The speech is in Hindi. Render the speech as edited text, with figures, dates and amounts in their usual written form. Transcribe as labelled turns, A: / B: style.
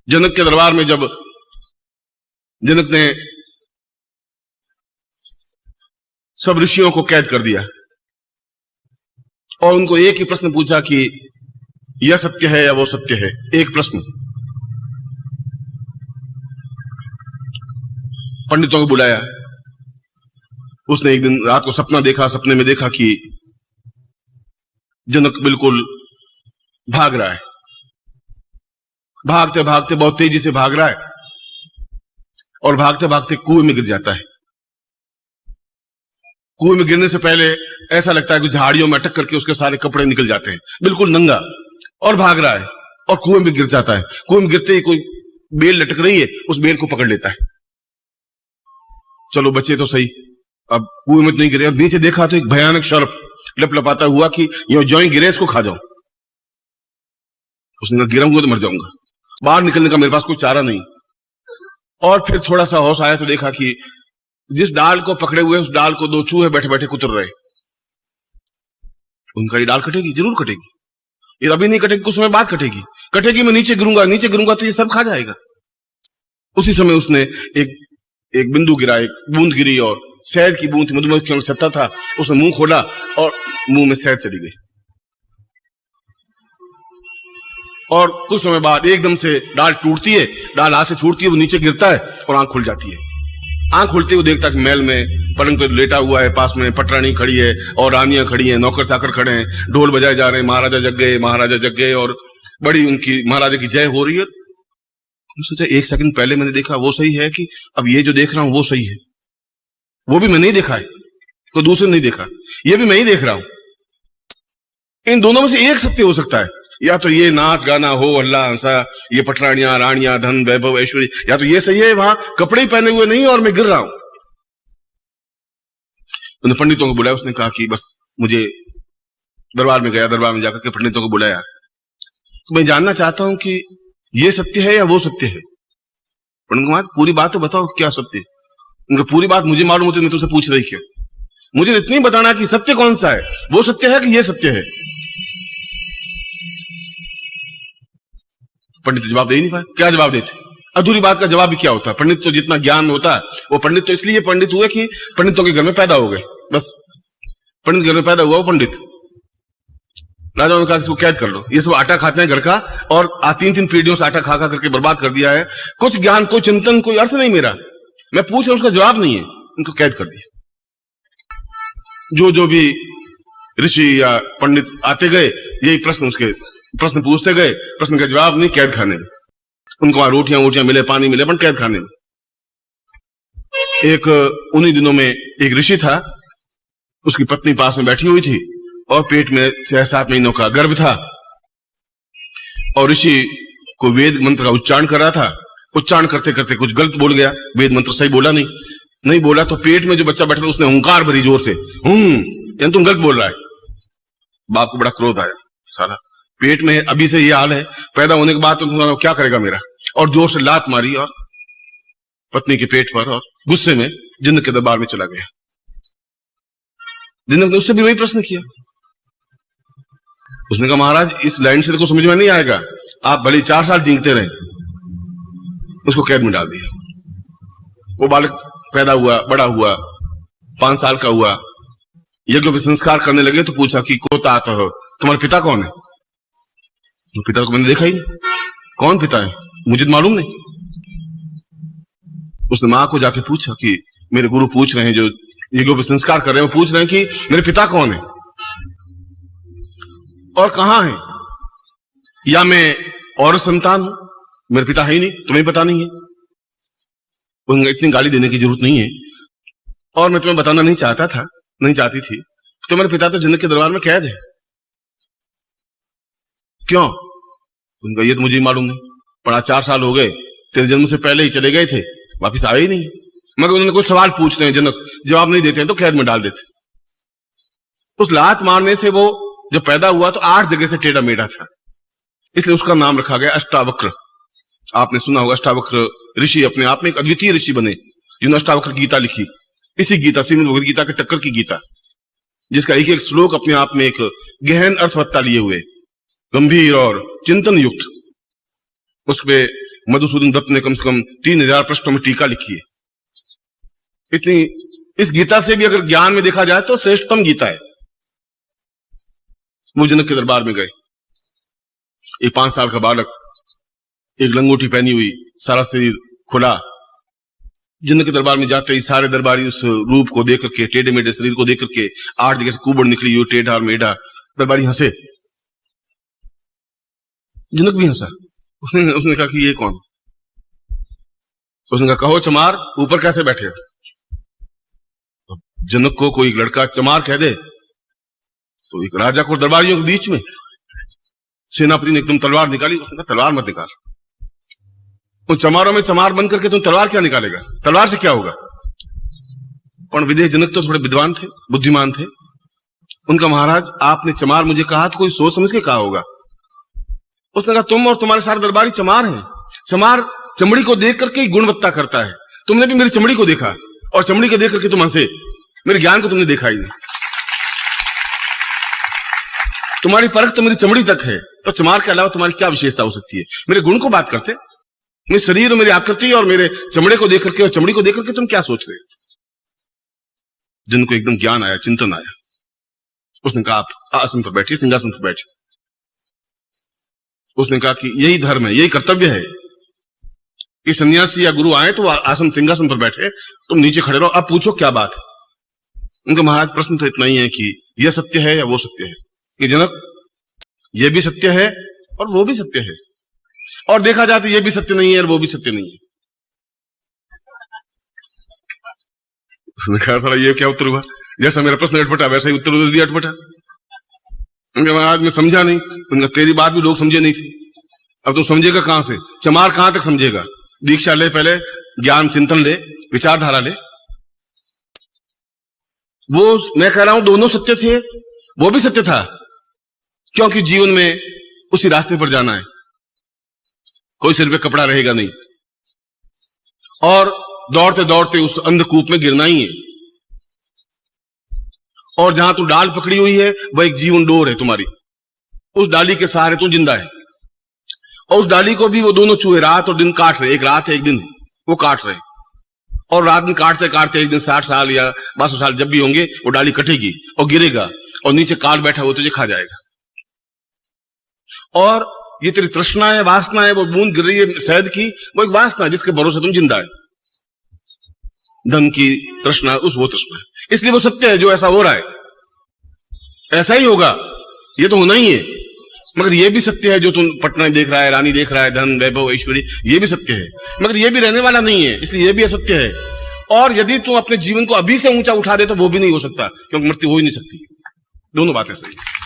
A: जनक के दरबार में जब जनक ने सब ऋषियों को कैद कर दिया और उनको एक ही प्रश्न पूछा कि यह सत्य है या वो सत्य है, एक प्रश्न। पंडितों को बुलाया। उसने एक दिन रात को सपना देखा। सपने में देखा कि जनक बिल्कुल भाग रहा है, भागते भागते बहुत तेजी से भाग रहा है और भागते भागते कुएं में गिर जाता है। कुएं में गिरने से पहले ऐसा लगता है कि झाड़ियों में अटक करके उसके सारे कपड़े निकल जाते हैं, बिल्कुल नंगा, और भाग रहा है और कुएं में गिर जाता है। कुएं में गिरते ही कोई बेल लटक रही है, उस बेल को पकड़ लेता है। चलो बच्चे तो सही, अब कुएं में तो नहीं गिरे। और नीचे देखा तो एक भयानक सर्प लपलपाता हुआ कि जो ही गिरे इसको खा जाऊं। उसने कहा गिरूंगा तो मर जाऊंगा, बाहर निकलने का मेरे पास कोई चारा नहीं। और फिर थोड़ा सा होश आया तो देखा कि जिस डाल को पकड़े हुए उस डाल को दो चूहे बैठे बैठे कुतर रहे। उनका ये डाल कटेगी, जरूर कटेगी, ये अभी नहीं कटेगी, कुछ समय बाद कटेगी। कटेगी, मैं नीचे गिरूंगा तो ये सब खा जाएगा। उसी समय उसने एक बिंदु गिरा, एक बूंद गिरी और शहद की बूंद, मधुमक्खियों का छत्ता था। उसने मुंह खोला और मुंह में शहद चली गई। और कुछ समय बाद एकदम से डाल टूटती है, डाल हाथ से छूटती है, वो नीचे गिरता है और आंख खुल जाती है। आंख खुलते हुए देखता कि महल में पलंग पर लेटा हुआ है, पास में पटरानी खड़ी है और रानियां खड़ी हैं, नौकर चाकर खड़े हैं, ढोल बजाए जा रहे हैं, महाराजा जग गए, महाराजा जग गए और बड़ी उनकी महाराजा की जय हो रही है। सोचा एक सेकंड पहले मैंने देखा वो सही है कि अब ये जो देख रहा हूं वो सही है? वो भी मैंने ही देखा है, कोई दूसरे नहीं देखा, ये भी मैं ही देख रहा हूं। इन दोनों में से एक सत्य हो सकता है, या तो ये नाच गाना हो, हल्ला हंसा, ये पटरानियां रानियां धन वैभव ऐश्वर्य, या तो ये सही है वहां कपड़े ही पहने हुए नहीं और मैं गिर रहा हूं। उन्होंने पंडितों को बुलाया। उसने कहा कि बस मुझे दरबार में गया, दरबार में जाकर के पंडितों को बुलाया, तो मैं जानना चाहता हूं कि ये सत्य है या वो सत्य है। पंडित को पूरी बात तो बताओ, क्या सत्य है? उनका पूरी बात मुझे मालूम होती, मैं तुझसे पूछ रही क्यों? मुझे इतनी बताना कि सत्य कौन सा है, वो सत्य है कि ये सत्य है। पंडित जवाब दे ही नहीं पाए। क्या जवाब देते? अधूरी बात का जवाब भी क्या होता? पंडित तो जितना ज्ञान होता है वो पंडित तो इसलिए पंडित हुए कि पंडितों के घर में पैदा हो गए, बस पंडित घर में पैदा हुआ वो पंडित। राजा ने कहा इसको कैद कर लो, ये सब आटा खाते हैं घर का और 3-3 पीढ़ियों से आटा खा खा करके बर्बाद कर दिया है, कुछ ज्ञान, कोई चिंतन, कोई अर्थ नहीं मेरा, मैं पूछ रहा हूं उसका जवाब नहीं है। उनको कैद कर दिया। जो भी ऋषि या पंडित आते गए यही प्रश्न पूछते गए, प्रश्न का जवाब नहीं, कैद खाने में। उनको वहां रोटियां मिले, पानी मिले, पर कैद खाने में। एक उन्हीं दिनों में एक ऋषि था, उसकी पत्नी पास में बैठी हुई थी और पेट में 6-7 महीनों का गर्भ था और ऋषि को वेद मंत्र का उच्चारण कर रहा था। उच्चारण करते करते कुछ गलत बोल गया, वेद मंत्र सही बोला नहीं बोला, तो पेट में जो बच्चा बैठा था उसने हुंकार भरी जोर से, यानी तुम गलत बोल रहा है। बाप को बड़ा क्रोध आया, साला पेट में अभी से ये हाल है, पैदा होने के बाद तो क्या करेगा मेरा, और जोर से लात मारी और पत्नी के पेट पर, और गुस्से में जिन्न के दरबार में चला गया। जिन्न ने उससे भी वही प्रश्न किया। उसने कहा महाराज इस लाइन से तो समझ में नहीं आएगा, आप भले 4 साल जीते रहे। उसको कैद में डाल दिया। वो बालक पैदा हुआ, बड़ा हुआ, 5 साल का हुआ, यज्ञ संस्कार करने लगे तो पूछा कि कोता आता हो, तुम्हारे पिता कौन है? तो पिता को मैंने देखा ही नहीं, कौन पिता है मुझे तो मालूम नहीं। उसने मां को जाके पूछा कि मेरे गुरु पूछ रहे हैं, जो यज्ञ पे संस्कार कर रहे हैं, वो पूछ रहे हैं कि मेरे पिता कौन है और कहां है, या मैं और संतान हूं, मेरे पिता है ही नहीं, तुम्हें पता नहीं है। उन्हें इतनी गाली देने की जरूरत नहीं है, और मैं तुम्हें बताना नहीं चाहती थी, तो मेरे पिता तो जन्नत के दरबार में कैद है। क्यों? उनका ये तो मुझे मालूम नहीं, पर आज 4 साल हो गए, तेरे जन्म से पहले ही चले गए थे, वापिस आए ही नहीं। मगर उन्होंने कोई सवाल पूछते हैं, जनक जवाब नहीं देते हैं तो कैद में डाल देते। उस लात मारने से वो जब पैदा हुआ तो 8 जगह से टेढ़ा मेढ़ा था, इसलिए उसका नाम रखा गया अष्टावक्र। आपने सुना होगा अष्टावक्र ऋषि अपने आप में एक अद्वितीय ऋषि बने, जिन्होंने अष्टावक्र गीता लिखी। इसी गीता, श्रीमद् भगवद गीता के टक्कर की गीता, जिसका एक एक श्लोक अपने आप में एक गहन अर्थवत्ता लिए हुए, गंभीर और चिंतन युक्त, उस पे मधुसूदन दत्त ने कम से कम 3000 पृष्ठों में टीका लिखी है। इतनी, इस गीता से भी अगर ज्ञान में देखा जाए तो श्रेष्ठतम गीता है। वो जनक के दरबार में गए, एक 5 साल का बालक, एक लंगोटी पहनी हुई, सारा शरीर खुला। जनक के दरबार में जाते ही सारे दरबारी उस रूप को देख करके, टेढ़े मेढ़े शरीर को देख करके, 8 जगह से कुबड़ निकली हुई, टेढ़ा और मेढ़ा, दरबारी हंसे। जनक भी हंसा। उसने कहा कि ये कौन? उसने कहा, कहो चमार, ऊपर कैसे बैठे हो? जनक को कोई लड़का चमार कह दे तो एक राजा को दरबारियों के बीच में सेनापति ने एकदम तलवार निकाली। उसने कहा, तलवार मत निकाल, उन चमारों में चमार बन करके तुम तलवार क्या निकालेगा? तलवार से क्या होगा? पर विदेह जनक तो थोड़े विद्वान थे, बुद्धिमान थे। उनका, महाराज आपने चमार मुझे कहा तो कोई सोच समझ के कहा होगा। उसने कहा, तुम और तुम्हारे सारे दरबारी चमार हैं। चमार चमड़ी को देख करके ही गुणवत्ता करता है। तुमने भी मेरी चमड़ी को देखा और चमड़ी को देख करके तुम हंसे। मेरे ज्ञान को तुमने देखा ही नहीं। तुम्हारी परख तो मेरी चमड़ी तक है, तो चमार के अलावा तुम्हारी क्या विशेषता हो सकती है? मेरे गुण को बात करते, मेरे शरीर और मेरी आकृति और मेरे चमड़े को देख करके और चमड़ी को देख करके तुम क्या सोच रहे? जिनको एकदम ज्ञान आया, चिंतन आया, उसने कहा, आप आसन पर बैठिए, सिंहासन पर बैठिए। उसने कहा कि यही धर्म है, यही कर्तव्य है कि सन्यासी या गुरु आए तो आसन सिंहासन पर बैठे, तुम नीचे खड़े रहो। अब पूछो क्या बात है? उनका, महाराज प्रश्न तो इतना ही है कि यह सत्य है या वो सत्य है? कि जनक, ये भी सत्य है और वो भी सत्य है, और देखा जाए तो ये भी सत्य नहीं है और वो भी सत्य नहीं है। उसने कहा, साला ये क्या उत्तर हुआ? जैसा मेरा प्रश्न अटपटा वैसा ही उत्तर दिया अटपटा। उनके, महाराज मैं समझा नहीं। उनका, तेरी बात भी लोग समझे नहीं थी, अब तुम समझेगा कहां से? चमार कहां तक समझेगा? दीक्षा ले, पहले ज्ञान चिंतन ले, विचारधारा ले। वो मैं कह रहा हूं दोनों सत्य थे, वो भी सत्य था, क्योंकि जीवन में उसी रास्ते पर जाना है। कोई सिर पे कपड़ा रहेगा नहीं, और दौड़ते दौड़ते उस अंधकूप में गिरना ही है। और जहां तू डाल पकड़ी हुई है वह एक जीवन डोर है तुम्हारी, उस डाली के सहारे तू जिंदा है। और उस डाली को भी वो दोनों चूहे रात और दिन काट रहे, एक रात है एक दिन है, वो काट रहे। और रात दिन काटते काटते एक दिन 60 साल या 62 साल जब भी होंगे, वो डाली कटेगी और गिरेगा, और नीचे काल बैठा हो तुझे खा जाएगा। और ये तेरी तृष्णा है, वासना है, वो बूंद गिर रही है शहद की, वो एक वासना है जिसके भरोसे तुम जिंदा है। धन की तृष्णा, उस वो तृष्णा है, इसलिए वो सत्य है। जो ऐसा हो रहा है ऐसा ही होगा, ये तो होना ही है। मगर ये भी सत्य है जो तुम पटना देख रहा है, रानी देख रहा है, धन वैभव ऐश्वर्य, ये भी सत्य है, मगर ये भी रहने वाला नहीं है, इसलिए ये भी असत्य है। और यदि तुम अपने जीवन को अभी से ऊंचा उठा दे तो वो भी नहीं हो सकता, क्योंकि मृत्यु हो ही नहीं सकती। दोनों बातें सही है।